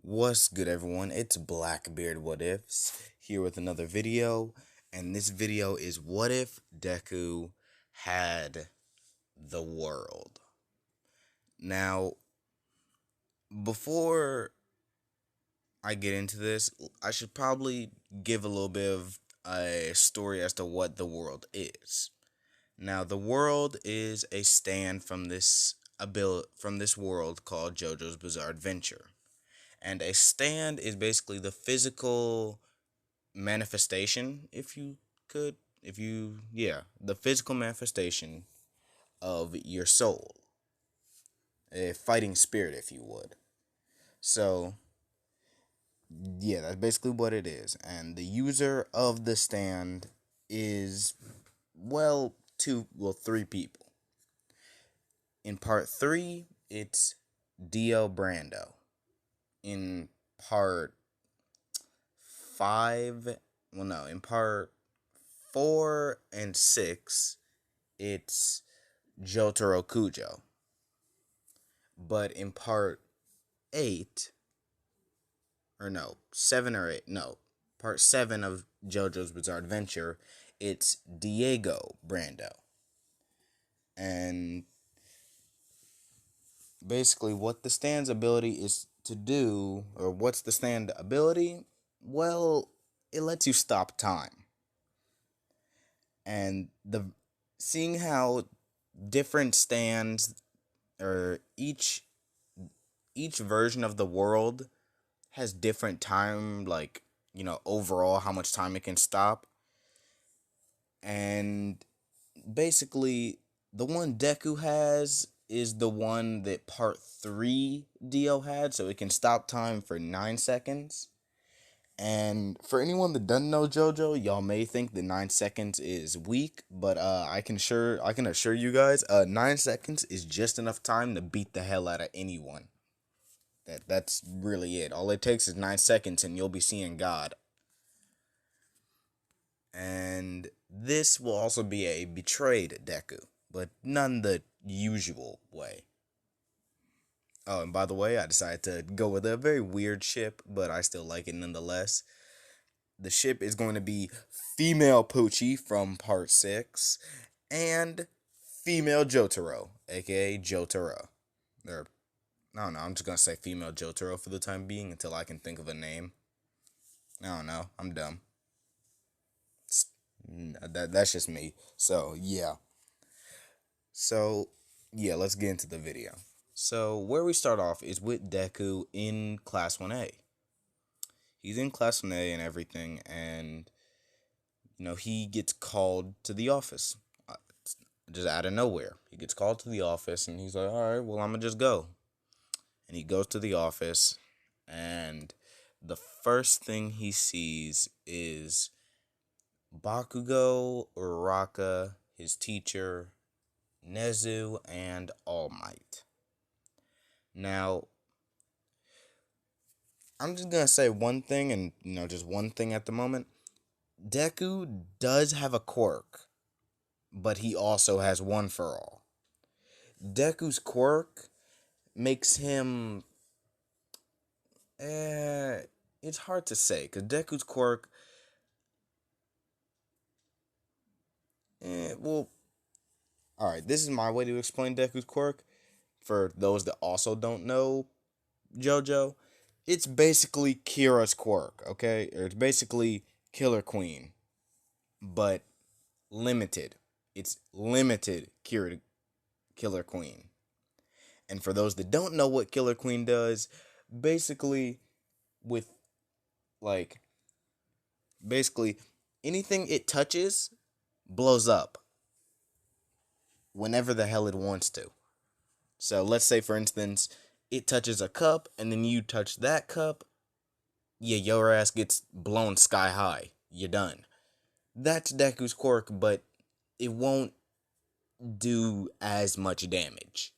What's good, everyone? It's Blackbeard What Ifs here with another video, and this video is what if Deku had the world. Now, before I get into this, I should probably give a little bit of a story as to what the world is. Now, the world is a stand from this world called JoJo's Bizarre Adventure. And a stand is basically the physical manifestation, the physical manifestation of your soul, a fighting spirit, if you would. So, yeah, that's basically what it is. And the user of the stand is, three people. In part 3, it's Dio Brando. In part 5, in part 4 and 6, it's Jotaro Kujo. But in part 8, 7 or 8, part 7 of JoJo's Bizarre Adventure, it's Diego Brando. And basically what the stand's ability is to do, or what's the stand ability? Well, it lets you stop time. And seeing how different stands, or each version of the world has different time, like, overall how much time it can stop. And basically the one Deku has is the one that part 3 Dio had, so it can stop time for 9 seconds. And for anyone that doesn't know JoJo, y'all may think that 9 seconds is weak, but I can assure you guys, 9 seconds is just enough time to beat the hell out of anyone. That's really it. All it takes is 9 seconds, and you'll be seeing God. And this will also be a betrayed Deku, but none the usual way. Oh, and by the way, I decided to go with a very weird ship, but I still like it nonetheless. The ship is going to be female Poochie from part 6 and female Jotaro, aka Jotaro. Or, I don't know, I'm just going to say female Jotaro for the time being until I can think of a name. I don't know, I'm dumb. That's just me. So, yeah. Let's get into the video. So, where we start off is with Deku in Class 1A. He's in Class 1A and everything, and, he gets called to the office. Just out of nowhere. He gets called to the office, and he's like, alright, well, I'm gonna just go. And he goes to the office, and the first thing he sees is Bakugo, Uraraka, his teacher, Nezu, and All Might. Now, I'm just gonna say one thing, and just one thing at the moment. Deku does have a quirk, but he also has one for all. Deku's quirk makes him, it's hard to say, because Deku's quirk, alright, this is my way to explain Deku's quirk. For those that also don't know JoJo, it's basically Kira's quirk, okay? Or it's basically Killer Queen, but limited. It's limited Killer Queen. And for those that don't know what Killer Queen does, basically anything it touches blows up whenever the hell it wants to. So let's say, for instance, it touches a cup, and then you touch that cup, your ass gets blown sky high. You're done. That's Deku's quirk, but it won't do as much damage.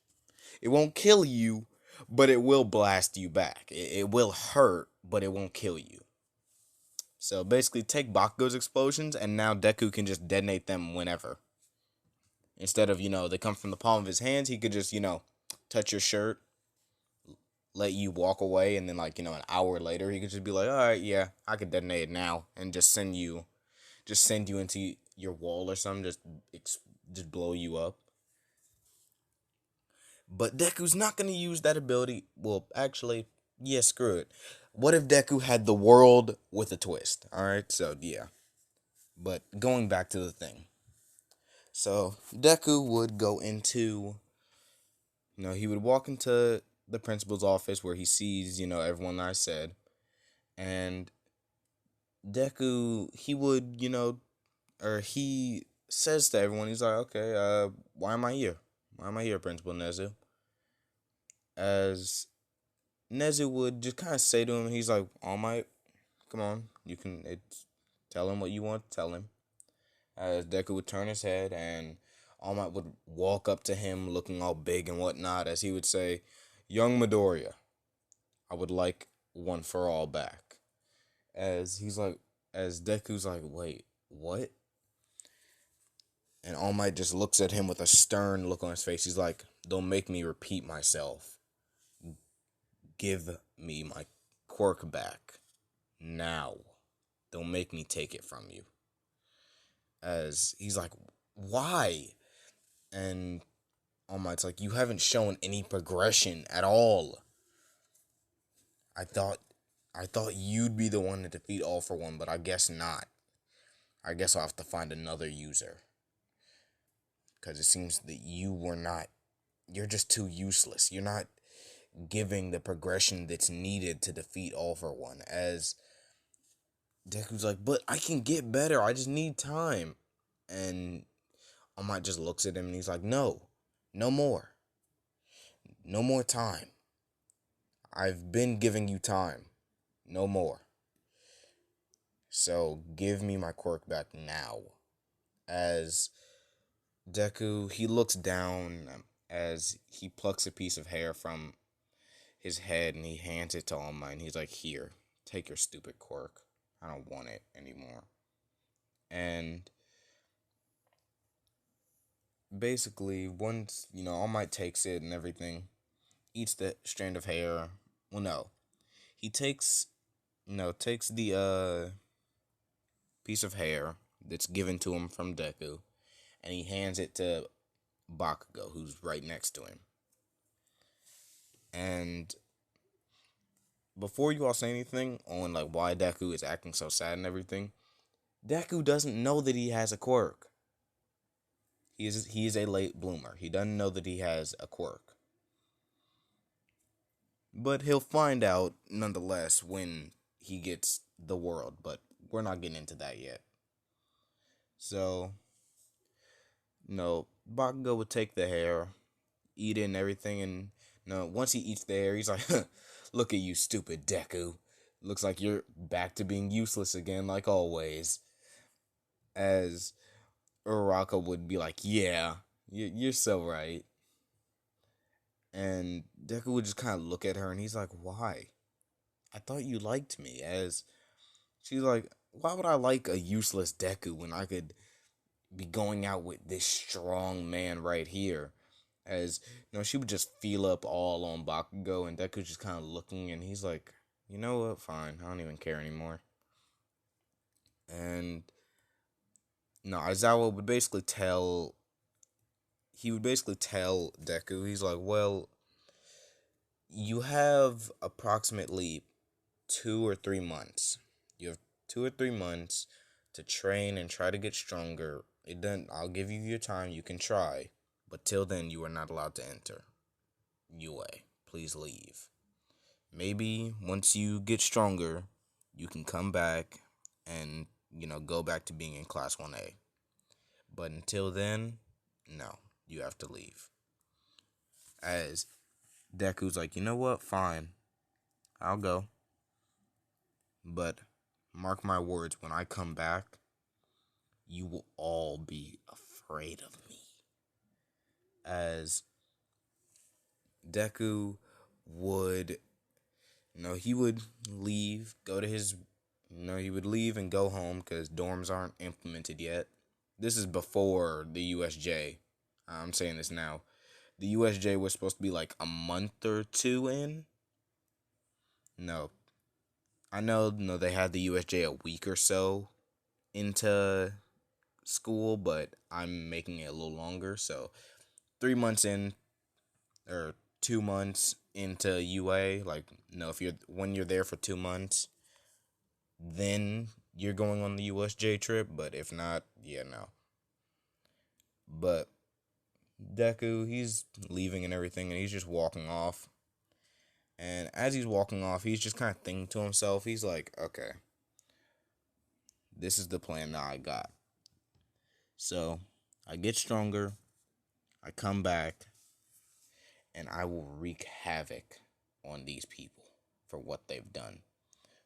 It won't kill you, but it will blast you back. It will hurt, but it won't kill you. So basically, take Bakugo's explosions, and now Deku can just detonate them whenever. Instead of, they come from the palm of his hands, he could just, touch your shirt, let you walk away, and then like an hour later he could just be like, all right, yeah, I could detonate it now, and just send you into your wall or something, just blow you up. But Deku's not gonna use that ability. Well, actually, yeah, screw it. What if Deku had the world with a twist? All right, so yeah. But going back to the thing, so Deku would go into, he would walk into the principal's office where he sees, everyone that I said, and Deku, he would, or he says to everyone, he's like, okay, why am I here? Why am I here, Principal Nezu? As Nezu would just kind of say to him, he's like, All Might, come on, you can tell him what you want to tell him. As Deku would turn his head, and All Might would walk up to him looking all big and whatnot, as he would say, Young Midoriya, I would like one for all back. As Deku's like, wait, what? And All Might just looks at him with a stern look on his face. He's like, don't make me repeat myself. Give me my quirk back. Now. Don't make me take it from you. As he's like, why? And All Might's like, you haven't shown any progression at all. I thought you'd be the one to defeat All For One, but I guess not. I guess I'll have to find another user. Because it seems that you're just too useless. You're not giving the progression that's needed to defeat All For One. As Deku's like, but I can get better. I just need time. And All Might just looks at him and he's like, no more. No more time. I've been giving you time. No more. So give me my quirk back now. As Deku, he looks down as he plucks a piece of hair from his head and he hands it to All Might. And he's like, here, take your stupid quirk. I don't want it anymore. And basically, once, All Might takes it and everything, eats the strand of hair. Well, no. He takes the piece of hair that's given to him from Deku, and he hands it to Bakugo, who's right next to him. And before you all say anything on like why Deku is acting so sad and everything, Deku doesn't know that he has a quirk. He is a late bloomer. He doesn't know that he has a quirk. But he'll find out nonetheless when he gets the world, but we're not getting into that yet. So, Bakugo would take the hair, eat it and everything, and once he eats the hair, he's like, look at you, stupid Deku. Looks like you're back to being useless again, like always. As Uraraka would be like, yeah, you're so right. And Deku would just kind of look at her, and he's like, why? I thought you liked me. As she's like, why would I like a useless Deku when I could be going out with this strong man right here? As, she would just feel up all on Bakugo, and Deku's just kind of looking, and he's like, you know what, fine, I don't even care anymore. And, Aizawa would basically tell Deku, he's like, well, you have approximately 2 or 3 months. You have 2 or 3 months to train and try to get stronger. I'll give you your time, you can try. But till then, you are not allowed to enter. UA, please leave. Maybe once you get stronger, you can come back and, go back to being in Class 1A. But until then, no, you have to leave. As Deku's like, you know what, fine, I'll go. But mark my words, when I come back, you will all be afraid of me. As Deku would, he would leave, go to his, he would leave and go home because dorms aren't implemented yet. This is before the USJ. I'm saying this now. The USJ was supposed to be like a month or 2 in, no, I know, no, they had the USJ a week or so into school, but I'm making it a little longer. So 3 months in, or 2 months into UA, like, no, if you're when you're there for 2 months, then you're going on the USJ trip. But if not, yeah, no. But Deku, he's leaving and everything, and he's just walking off. And as he's walking off, he's just kind of thinking to himself. He's like, okay, this is the plan that I got. So I get stronger, I come back, and I will wreak havoc on these people for what they've done,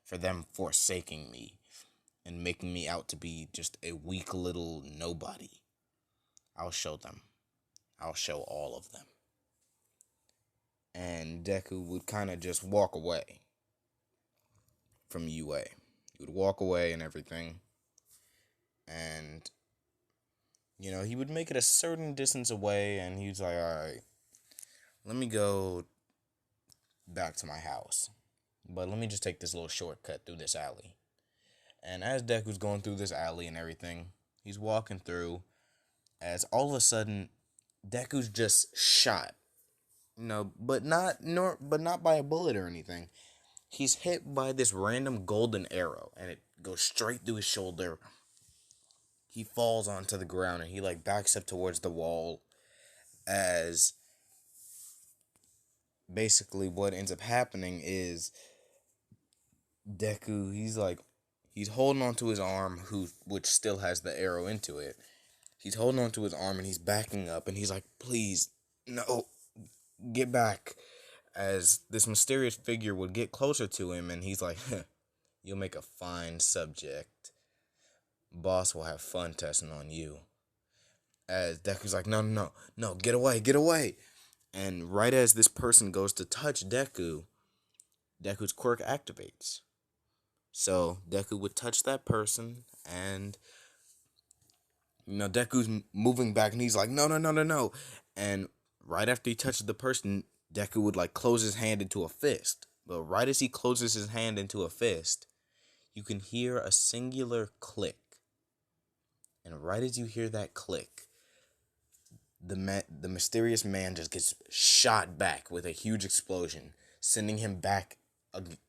for them forsaking me and making me out to be just a weak little nobody. I'll show them. I'll show all of them. And Deku would kind of just walk away from UA. He would walk away and everything. And, he would make it a certain distance away, and he's like, alright, let me go back to my house. But let me just take this little shortcut through this alley. And as Deku's going through this alley and everything, he's walking through, as all of a sudden, Deku's just shot. But not by a bullet or anything. He's hit by this random golden arrow, and it goes straight through his shoulder. He falls onto the ground, and he backs up towards the wall, as basically what ends up happening is Deku, he's holding onto his arm, which still has the arrow into it. He's holding onto his arm, and he's backing up, and he's like, please, no, get back. As this mysterious figure would get closer to him, and he's like, you'll make a fine subject. Boss will have fun testing on you. As Deku's like, no, get away. And right as this person goes to touch Deku, Deku's quirk activates. So Deku would touch that person, and Deku's moving back, and he's like, no. And right after he touches the person, Deku would close his hand into a fist. But right as he closes his hand into a fist, you can hear a singular click. And right as you hear that click, the mysterious man just gets shot back with a huge explosion, sending him back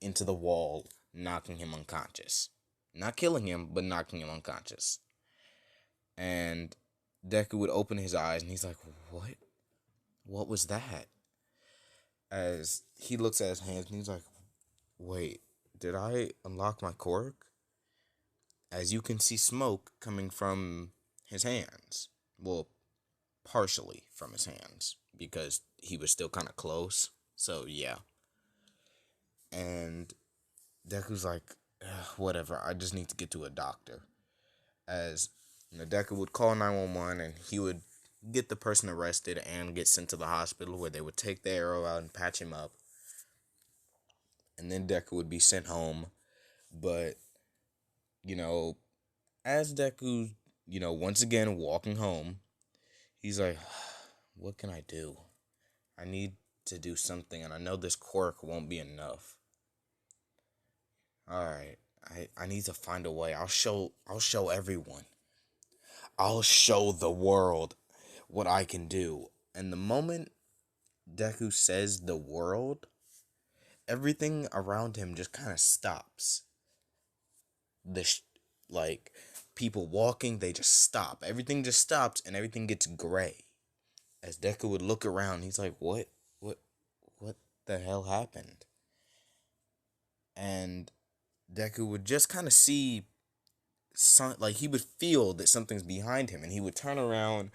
into the wall, knocking him unconscious. Not killing him, but knocking him unconscious. And Deku would open his eyes, and he's like, what? What was that? As he looks at his hands, and he's like, wait, did I unlock my quirk? As you can see smoke coming from his hands. Well, partially from his hands, because he was still kind of close. So, yeah. And Deku's like, whatever, I just need to get to a doctor. As Deku would call 911, and he would get the person arrested and get sent to the hospital, where they would take the arrow out and patch him up. And then Deku would be sent home. But, as Deku, once again walking home, he's like, what can I do? I need to do something, and I know this quirk won't be enough. Alright, I need to find a way. I'll show everyone. I'll show the world what I can do. And the moment Deku says the world, everything around him just kind of stops. People walking, they just stop. Everything just stops, and everything gets gray. As Deku would look around, he's like, what the hell happened? And Deku would just kind of see, he would feel that something's behind him, and he would turn around,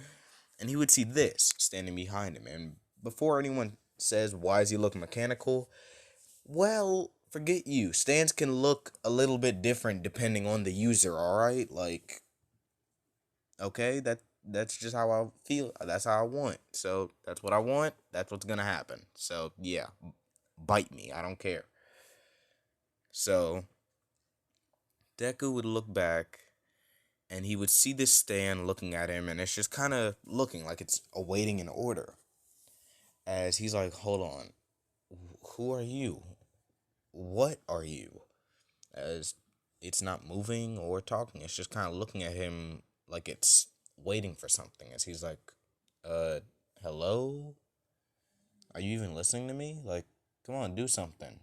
and he would see this standing behind him. And before anyone says, why does he look mechanical? Well, forget you. Stands can look a little bit different depending on the user, alright? Okay, that's just how I feel. That's how I want. So, that's what I want. That's what's gonna happen. So, yeah. Bite me. I don't care. So, Deku would look back, and he would see this stand looking at him, and it's just kind of looking like it's awaiting an order. As he's like, hold on. Who are you? what are you? As it's not moving or talking. It's just kind of looking at him like it's waiting for something. As he's like, uh, hello? Are you even listening to me? Like, come on, do something.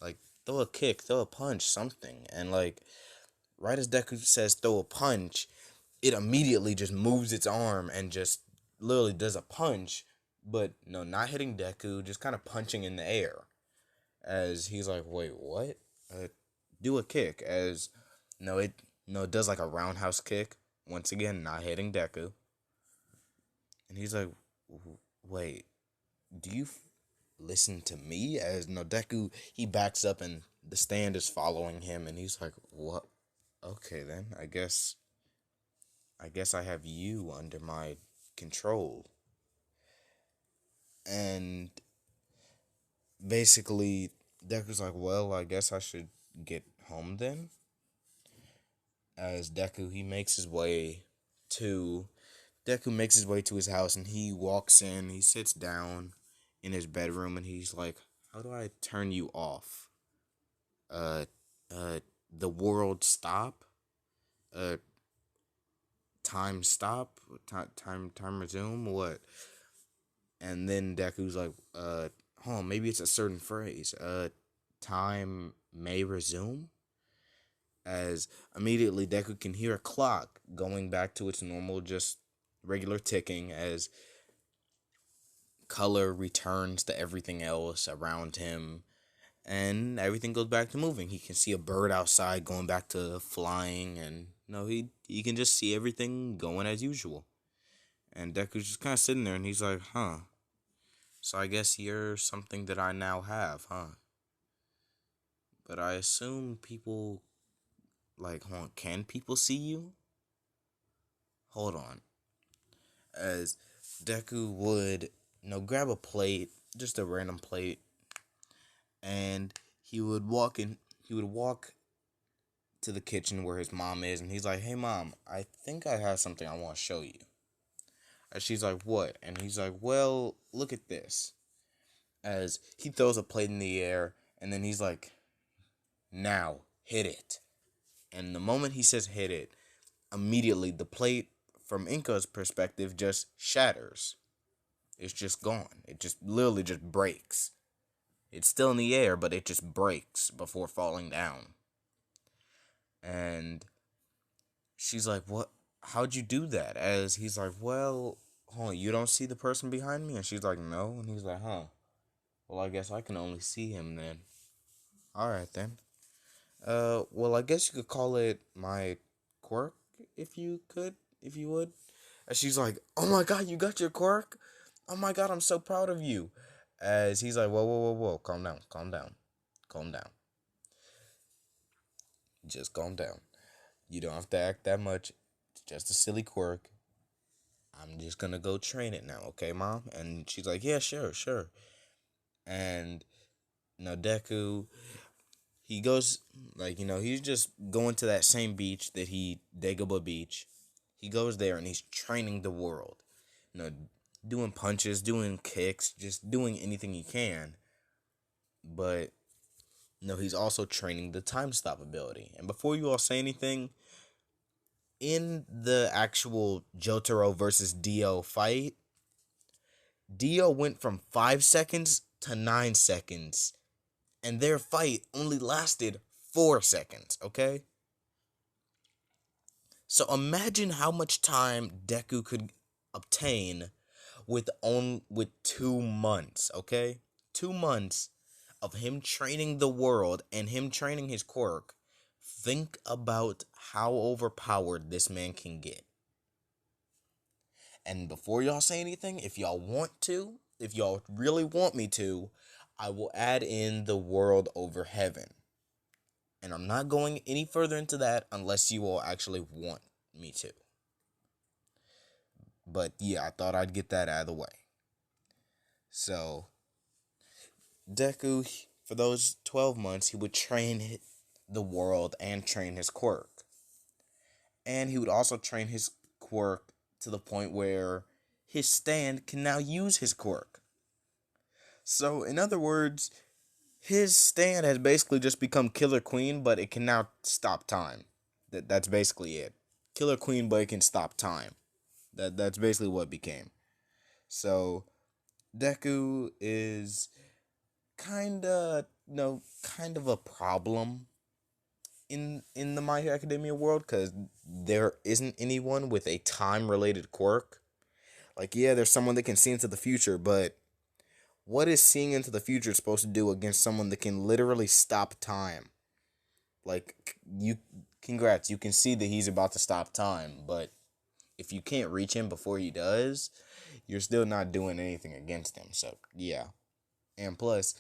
Like, throw a kick, throw a punch, something. And, like, right as Deku says throw a punch, it immediately just moves its arm and just literally does a punch. But, no, not hitting Deku, just kind of punching in the air. As he's like, wait, what? Do a kick. As, no, it does like a roundhouse kick. Once again, not hitting Deku. And he's like, wait, do you listen to me? As no, Deku, he backs up and the stand is following him, and he's like, what? Okay, then, I guess I have you under my control. And basically, Deku's like, well, I guess I should get home then. As to Deku makes his way to his house, and he walks in, he sits down in his bedroom, and he's like, how do I turn you off? Uh, the world stop? Uh, time stop? Time resume? What? And then Deku's like, maybe it's a certain phrase. Time may resume? As immediately Deku can hear a clock going back to its normal, just regular ticking, as color returns to everything else around him, and everything goes back to moving. He can see a bird outside going back to flying, and no, he can just see everything going as usual. And Deku's just kind of sitting there, and he's like, huh. So I guess you're something that I now have, huh? But I assume people, like, hold on, can people see you? Hold on. As Deku would, grab a plate, just a random plate, and he would walk to the kitchen where his mom is, and he's like, hey mom, I think I have something I want to show you. And she's like, what? And he's like, well, look at this. As he throws a plate in the air, and then he's like, now, hit it. And the moment he says hit it, immediately the plate, from Inka's perspective, just shatters. It's just gone. It just literally just breaks. It's still in the air, but it just breaks before falling down. And she's like, what? How'd you do that? As he's like, well, hold on, you don't see the person behind me? And she's like, no. And he's like, huh. Well, I guess I can only see him then. Alright then. Well, I guess you could call it my quirk, if you would. And she's like, oh my god, you got your quirk? Oh my god, I'm so proud of you. As he's like, whoa, calm down. Just calm down. You don't have to act that much. It's just a silly quirk. I'm just gonna go train it now, okay, mom? And she's like, yeah, sure. And, Deku, he goes, like, he's just going to that same beach Dagobah Beach. He goes there and he's training the world. You know, doing punches, doing kicks, just doing anything he can. But, he's also training the time stop ability. And before you all say anything, in the actual Jotaro versus Dio fight, Dio went from 5 seconds to 9 seconds. And their fight only lasted 4 seconds, okay? So imagine how much time Deku could obtain with 2 months, okay? 2 months of him training the world and him training his quirk. Think about how overpowered this man can get. And before y'all say anything, if y'all really want me to, I will add in the world over heaven. And I'm not going any further into that unless you all actually want me to. But yeah, I thought I'd get that out of the way. So, Deku, for those 12 months, he would train the world and train his quirk. And he would also train his quirk to the point where his stand can now use his quirk. So, in other words, His stand has basically just become Killer Queen, but it can now stop time. That's basically it. Killer Queen, but it can stop time. That's basically what it became. So Deku is kind of a problem in the My Hero Academia world, because there isn't anyone with a time related quirk. Like, yeah, there's someone that can see into the future, but what is seeing into the future supposed to do against someone that can literally stop time? Like, congrats, you can see that he's about to stop time, but if you can't reach him before he does, you're still not doing anything against him. So, yeah. And plus,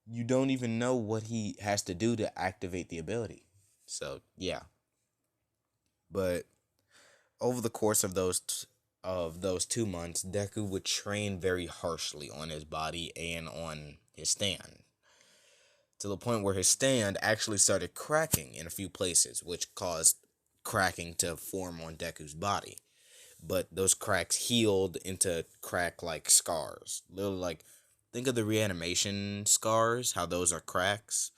you don't even know what he has to do to activate the ability. So, yeah. But over the course of those 2 months, Deku would train very harshly on his body and on his stand, to the point where his stand actually started cracking in a few places, which caused cracking to form on Deku's body. But those cracks healed into crack like scars. Literally, like, think of the reanimation scars, how those are cracks.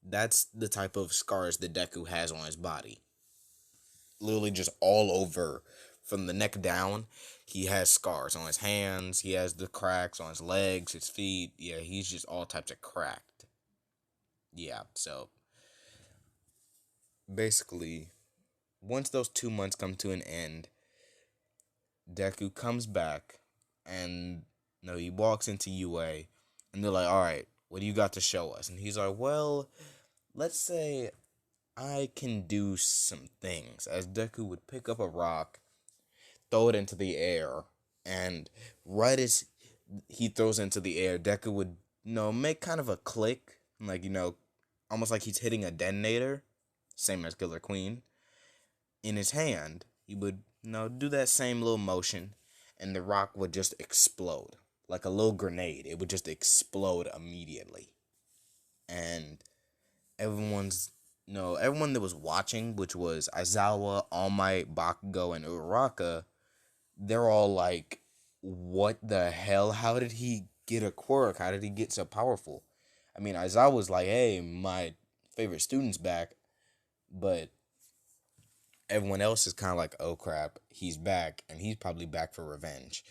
That's the type of scars that Deku has on his body. Literally just all over from the neck down. He has scars on his hands. He has the cracks on his legs, his feet. Yeah, he's just all types of cracked. Yeah, so basically, once those 2 months come to an end, Deku comes back and no, he walks into UA and they're like, all right, what do you got to show us? And he's like, well, let's say I can do some things. As Deku would pick up a rock, throw it into the air, and right as he throws it into the air, Deku would, make kind of a click, like, almost like he's hitting a detonator, same as Killer Queen. In his hand, he would, do that same little motion, and the rock would just explode. Like a little grenade. It would just explode immediately. And everyone's, everyone that was watching, which was Aizawa, All Might, Bakugo, and Uraraka, they're all like, what the hell? How did he get a quirk? How did he get so powerful? I mean, Aizawa was like, hey, my favorite student's back, but everyone else is kind of like, oh crap, he's back, and he's probably back for revenge.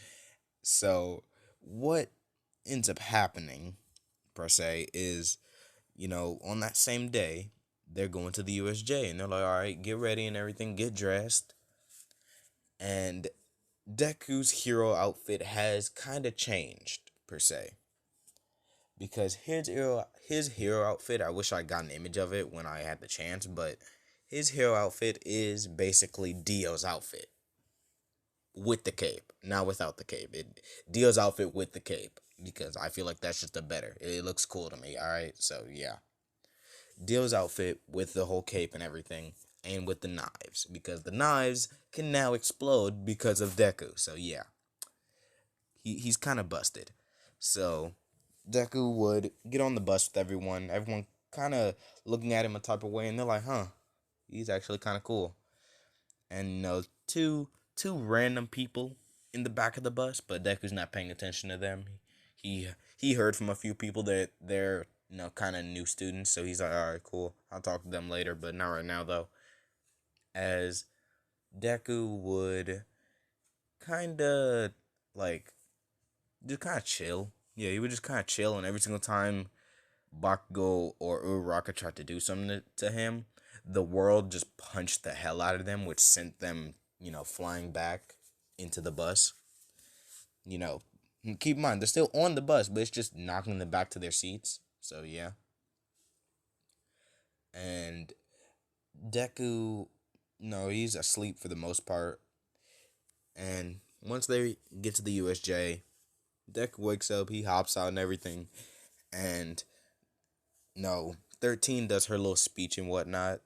So, what ends up happening, per se, is, on that same day, they're going to the USJ, and they're like, all right, get ready and everything, get dressed. And Deku's hero outfit has kind of changed, per se. Because his hero outfit, I wish I got an image of it when I had the chance, but his hero outfit is basically Dio's outfit with the cape, not without the cape. Dio's outfit with the cape, because I feel like that's just a better. It looks cool to me. All right, so yeah, Dio's outfit with the whole cape and everything, and with the knives, because the knives can now explode because of Deku. So yeah, he's kind of busted. So Deku would get on the bus with everyone. Everyone kind of looking at him a type of way, and they're like, "Huh, he's actually kind of cool." And two random people in the back of the bus, but Deku's not paying attention to them. He heard from a few people that they're, kind of new students, so he's like, all right, cool, I'll talk to them later, but not right now though. As Deku would kind of like just kind of chill. Yeah, he would just kind of chill, and every single time Bakugo or Uraraka tried to do something to him, the world just punched the hell out of them, which sent them, flying back into the bus. You know, keep in mind, they're still on the bus, but it's just knocking them back to their seats. So, yeah. And Deku, no, he's asleep for the most part. And once they get to the USJ, Deku wakes up, he hops out and everything. And, no, 13 does her little speech and whatnot.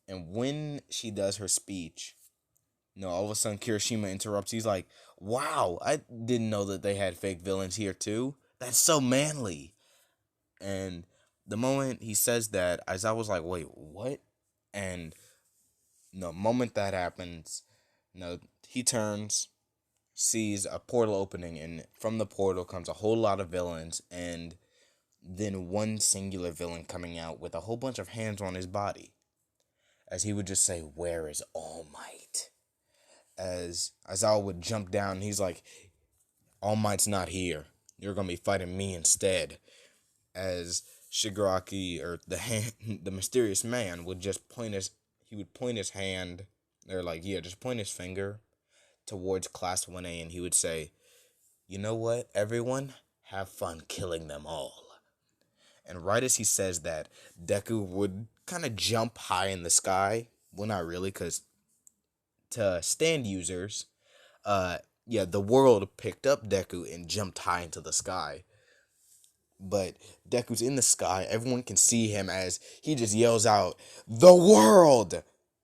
And when she does her speech, all of a sudden Kirishima interrupts. He's like, wow, I didn't know that they had fake villains here too. That's so manly. And the moment he says that, Aizawa was like, wait, what? And the moment that happens, he turns, sees a portal opening, and from the portal comes a whole lot of villains. And than one singular villain coming out with a whole bunch of hands on his body. As he would just say, "Where is All Might?" As Aizawa would jump down, and he's like, "All Might's not here. You're gonna be fighting me instead." As Shigaraki, or the hand, the mysterious man, would just point his hand, or just point his finger towards Class 1A, and he would say, "You know what, everyone? Have fun killing them all." And right as he says that, Deku would kind of jump high in the sky. Well, not really, because to stand users, the world picked up Deku and jumped high into the sky. But Deku's in the sky. Everyone can see him as he just yells out, "The world!"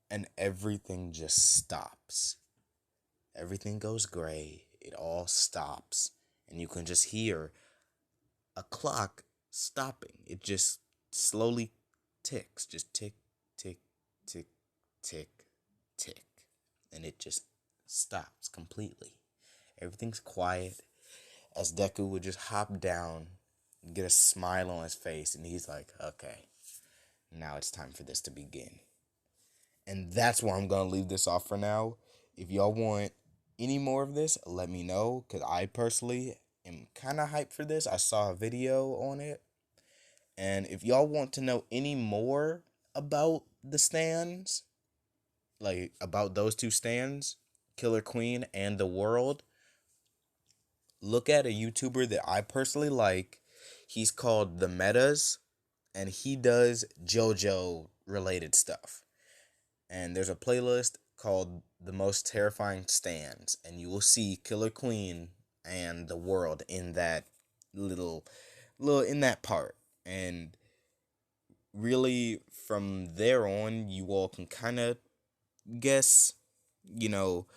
And everything just stops. Everything goes gray. It all stops. And you can just hear a clock stopping. It just slowly ticks. Just tick, tick, tick, tick, tick. And it just stops completely. Everything's quiet as Deku would just hop down and get a smile on his face. And he's like, "Okay, now it's time for this to begin." And that's where I'm going to leave this off for now. If y'all want any more of this, let me know, because I personally am kind of hyped for this. I saw a video on it. And if y'all want to know any more about the stands, like about those two stands, Killer Queen and the world, look at a YouTuber that I personally like. He's called The Metas, and he does JoJo related stuff. And there's a playlist called The Most Terrifying Stands, and you will see Killer Queen and the world in that little in that part. And really, from there on, you all can kind of guess, you know,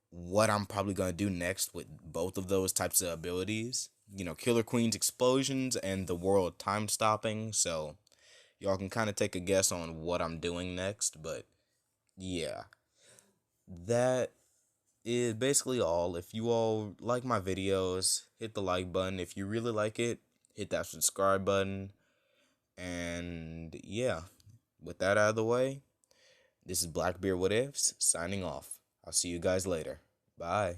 what I'm probably going to do next with both of those types of abilities. Killer Queen's explosions and the world time stopping. So y'all can kind of take a guess on what I'm doing next. But yeah, that is basically all. If you all like my videos, hit the like button. If you really like it, hit that subscribe button. And yeah, with that out of the way, this is Blackbeard What Ifs signing off. I'll see you guys later. Bye.